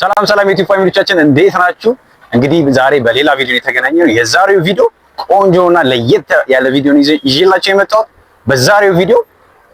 ሰላም ዩቲዩብ ፋሚሊዎቻችን እንዴት ናችሁ? እንግዲህ ዛሬ በሌላ ቪዲዮ የተገናኘነው የዛሬው ቪዲዮ ቆንጆና ለየት ያለ ቪዲዮ ይዤላችሁ የመጣሁት በዛሬው ቪዲዮ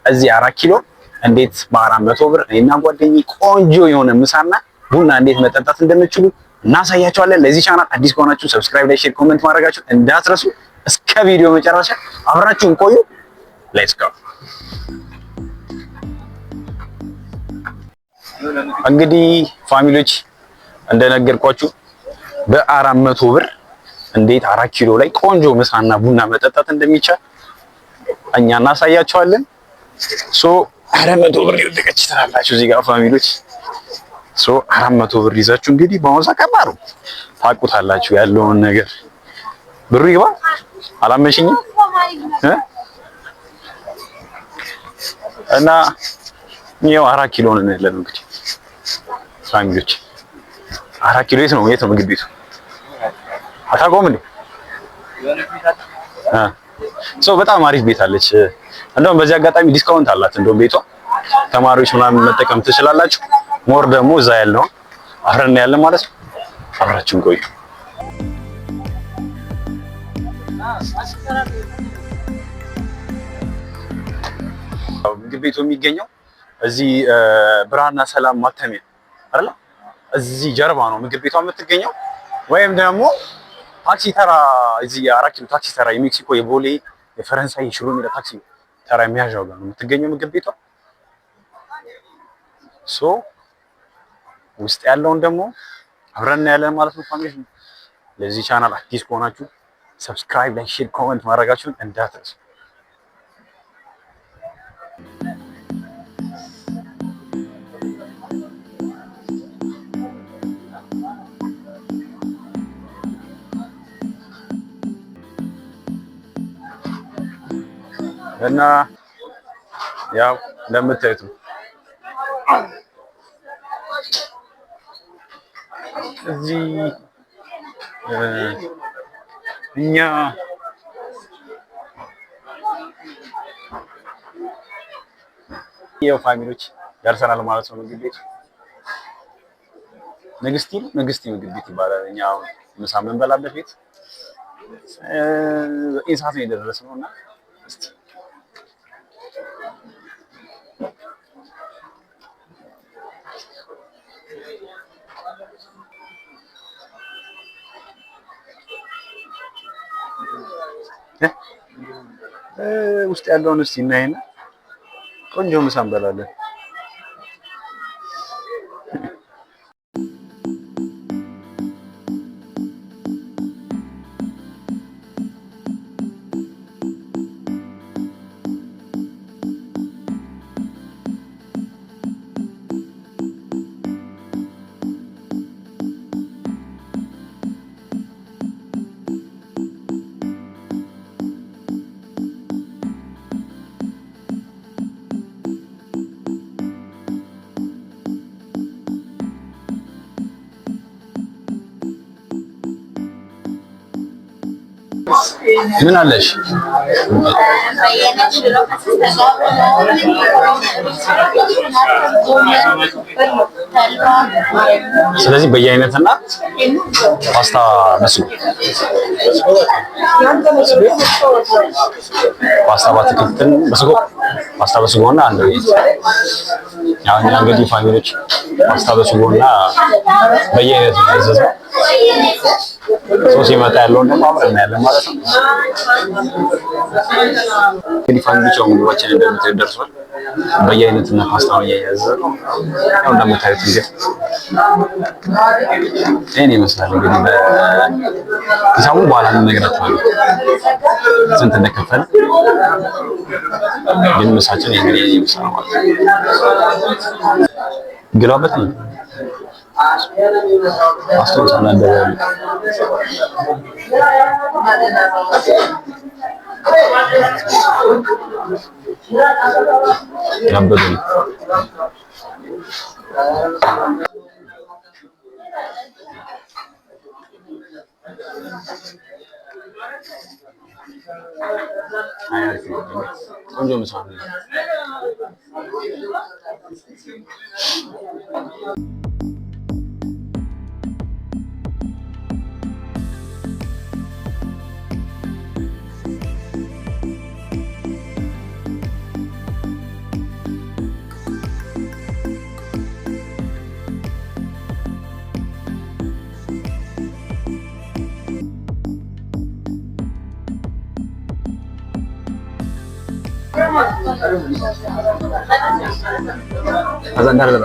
እዚህ 4 ኪሎ እንዴት በ400 ብር እኔና ጓደኛዬ ቆንጆ የሆነ ምሳና ቡና እንዴት መጠጣት እንደምትችሉ እናሳያችኋለን። ለዚህ ቻናል አዲስ ከሆናችሁ ሰብስክራይብ፣ ላይክ፣ ሼር፣ ኮሜንት ማድረጋችሁ እንዳትረሱ። እስከ ቪዲዮ መጨረሻ አብራችሁን ቆዩ። ሌትስ ጎ። እንግዲህ ፋሚሊዎች እንደነገርኳችሁ በ400 ብር እንዴት 4 ኪሎ ላይ ቆንጆ ምሳና ቡና መጠጣት እንደሚቻል እኛ እናሳያችኋለን። 400 ብር ይወደቀች ትላላችሁ እዚህ ጋር ፋሚሊዎች። 400 ብር ይዛችሁ እንግዲህ በመውዛ ቀባሩ ታውቁታላችሁ ያለውን ነገር። ብሩ ይባ አላመሽኝም እና ይኸው 4 ኪሎ ነው ያለን እንግዲህ ፋሚሊዎች። 4 ኪሎ የት ነው ምግብ ቤቱ? አታውቀውም እንዴ? በጣም አሪፍ ቤት አለች። እንደውም በዚህ አጋጣሚ ዲስካውንት አላት። እንደውም ቤቷ ተማሪዎች ምናምን መጠቀም ትችላላችሁ። ሞር ደግሞ እዛ ያለው አብረን ያለን ማለት ነው። አብራችሁን ቆዩ። ምግብ ቤቱ የሚገኘው እዚህ ብርሃንና ሰላም ማተሚያ አይደል? እዚህ ጀርባ ነው ምግብ ቤቷ የምትገኘው። ወይም ደግሞ ታክሲ ተራ እዚህ 4 ኪሎ ታክሲ ተራ የሜክሲኮ፣ የቦሌ፣ የፈረንሳይ ሽሮ ሜዳ ታክሲ ተራ የሚያዣው ጋር ነው የምትገኘው ምግብ ቤቷ። ውስጥ ያለውን ደግሞ አብረን ያለን ማለት ነው ፋሚሊ። ለዚህ ቻናል አዲስ ከሆናችሁ ሰብስክራይብ፣ ላይክ፣ ሼር፣ ኮሜንት ማድረጋችሁን እንዳትረሱ። እና ያው እንደምታዩት እዚህ እኛ ያው ፋሚሊዎች ደርሰናል ማለት ነው። ምግብ ቤት ንግስቲ ምግብ ቤት ይባላል። እኛ አሁን ምሳ የምንበላበት ቤት 9 ሰዓት ነው የደረስነው እና እስቲ ውስጥ ያለውን እስቲ እናይና ቆንጆ ምሳ እንበላለን። ምን አለሽ? ስለዚህ በየአይነትና ፓስታ በስጎ ፓስታ በአትክልትን በስጎ ፓስታ በስጎና አንድ አሁን እንግዲህ ፋሚሊዎች ፓስታ በስጎና በየአይነት ነው ያዘዝነው። ሲመጣ ያለውን ደግሞ አብረን ያለን ማለት ነው። እንግዲህ ፋሚሊዎች ምግባችን እንደምታዩት ደርሷል። በየአይነትና ፓስታ ነው እያያዘን ነው። ያው እንደምታዩት እንግዲህ እኔ ይመስላል እንግዲህ በሂሳቡ በኋላ እንነግራችኋለን ስንት እንደከፈለ። ግን ምሳችን እንግዲህ ይመስላል ማለት ነው። ግላበት ነው አስተውሳና እንደው ያበዱ ቆንጆ ምሳ ነው። azandar da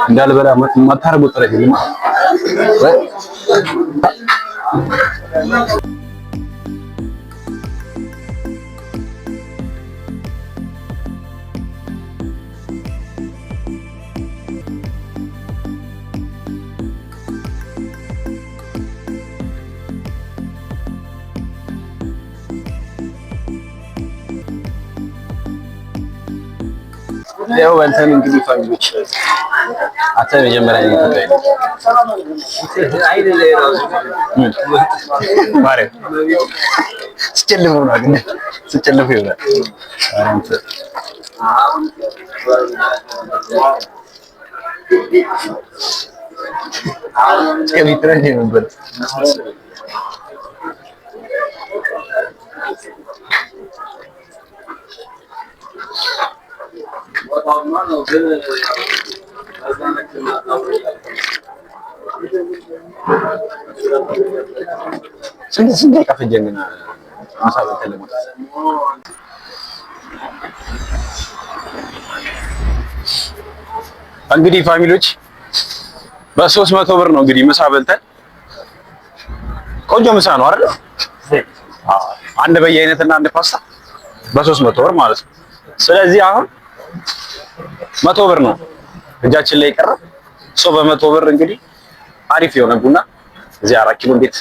እንዳልበላ ማታረጉት ጥረት የለም። ያው እንትን እንግዲህ ፋሚሊዎች አተ መጀመሪያ ስጨልፈው ይሆናል። ስንት ደቂቃ ፈጀን ግን ምሳ በልተን ለመውጣት? እንግዲህ ፋሚሊዎች በ300 ብር ነው እንግዲህ ምሳ በልተን። ቆንጆ ምሳ ነው አይደል? አንድ በየአይነትና አንድ ፓስታ በ300 ብር ማለት ነው። ስለዚህ አሁን 100 ብር ነው እጃችን ላይ ቀረ። በ100 ብር እንግዲህ አሪፍ የሆነ ቡና እዚህ 4 ኪሎ እንዴት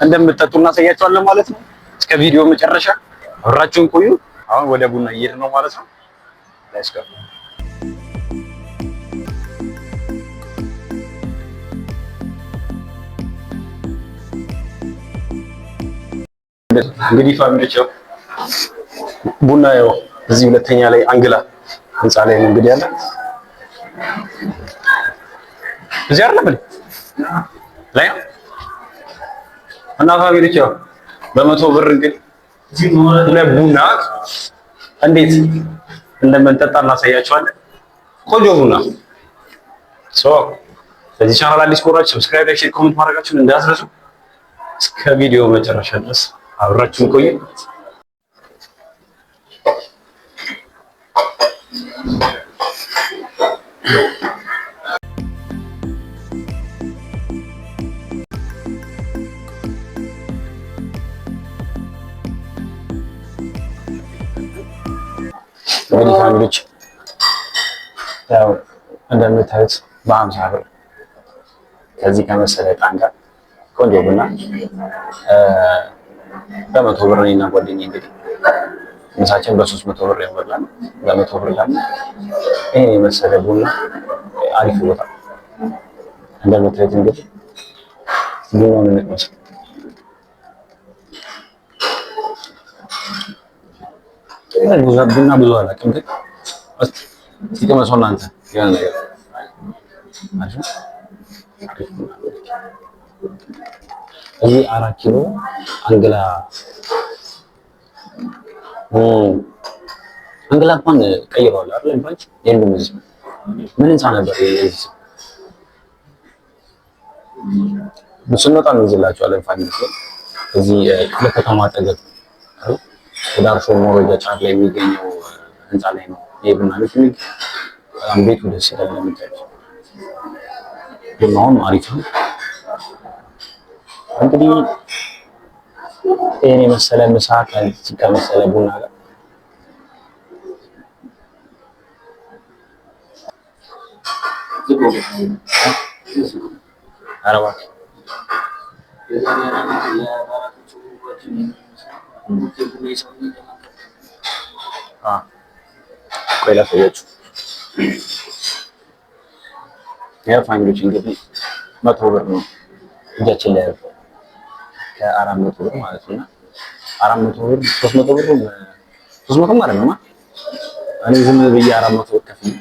እንደምትጠጡ እናሳያችኋለን ማለት ነው። እስከ ቪዲዮ መጨረሻ አብራችሁን ቆዩ። አሁን ወደ ቡና እየሄድን ነው ማለት ነው። ሌትስ ጎ። እንግዲህ ፋሚሊዎች ያው ቡና ያው እዚህ ሁለተኛ ላይ አንግላ ህንፃ ላይ ነው እንግዲህ ያለ እዚህ አይደለም ላይ እና ፋሚሊዎች ያው በ100 ብር እንግዲህ ለቡና እንዴት እንደምንጠጣ እናሳያችኋለን። ቆንጆ ቡና በዚህ ቻናል አዲስ ከሆናችሁ ሰብስክራይብ፣ ላይክ፣ ሼር፣ ኮሜንት ማድረጋችሁን እንዳትረሱ። እስከ ቪዲዮ መጨረሻ ድረስ አብራችሁን ቆዩ። እንግዲህ ፋሚሊዎች ያው እንደምታዩት በ50 ብር ከዚህ ከመሰለ ዕጣን ጋር ቆንጆ ቡና በ100 ብር እኔና ጓደኛዬ እንግዲህ ምሳችን በ300 ብር ያመጣን። በ100 ብር ደግሞ ይሄን የመሰለ ቡና አሪፍ ቦታ እንደምታዩት እንግዲህ ቡናውን እንቅመስ። ቡና ብዙ አላውቅም ግን እስኪ ቅመሰው እናንተ የሆነ ነገር እዚህ 4 ኪሎ አንግላ እንኳን ቀይረዋል አይደል? ባንክ የለም እዚህ ምን ህንፃ ነበር የዚህ ስንወጣ እንይዝላችኋለን ፋሚሊ። እዚህ ክፍለ ከተማ አጠገብ ዳር ሾው መውረጃ ጫፍ ላይ የሚገኘው ህንፃ ላይ ነው ይሄ ቡና ቤት የሚገኝ። በጣም ቤቱ ደስ ይላል። ለምታዩት ቡናውም አሪፍ ነው። እንግዲህ ይሄን የመሰለ ምሳ ከዚህ ከመሰለ ቡና ጋር አረባ ቆይ ላሳያችሁ። ፋሚሊዎች እንግዲህ 100 ብር ነው እጃችን ላይ ያለው ከ400 ብር ማለት ነው። 400 ብር 300 ብር 300 ማለት ነው። እኔ ዝም ብዬ 400 ብር ከፍዬ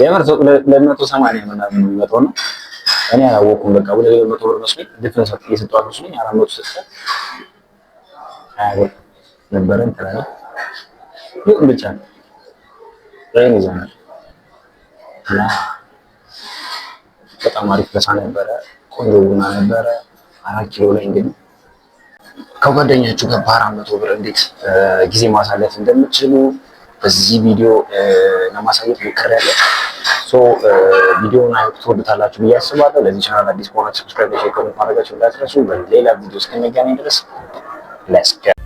የምር ሱቅ ለ180 ምናምን የሚመጣው ነው። እኔ አላወኩም። በቃ ወደ 100 ብር መስሎኝ ዲፍረንስ እየሰጠዋት መስሎኝ 400 ሰጠ አይ ነበር እንትና ነው ብቻ ረን ይዘናል እና በጣም አሪፍ ለሳ ነበረ። ቆንጆ ቡና ነበረ። 4 ኪሎ ላይ እንግዲህ ከጓደኛችሁ ጋር በ400 ብር እንዴት ጊዜ ማሳለፍ እንደምትችሉ በዚህ ቪዲዮ ለማሳየት ሞክሬያለሁ። ቪዲዮውን ትወዱታላችሁ ብዬ አስባለሁ። ለዚህ ቻናል አዲስ ከሆናችሁ ሰብስክራይብ፣ ሼር፣ ኮሜንት ማድረጋችሁን እንዳትረሱ። በሌላ ቪዲዮ እስከምንገናኝ ድረስ let's go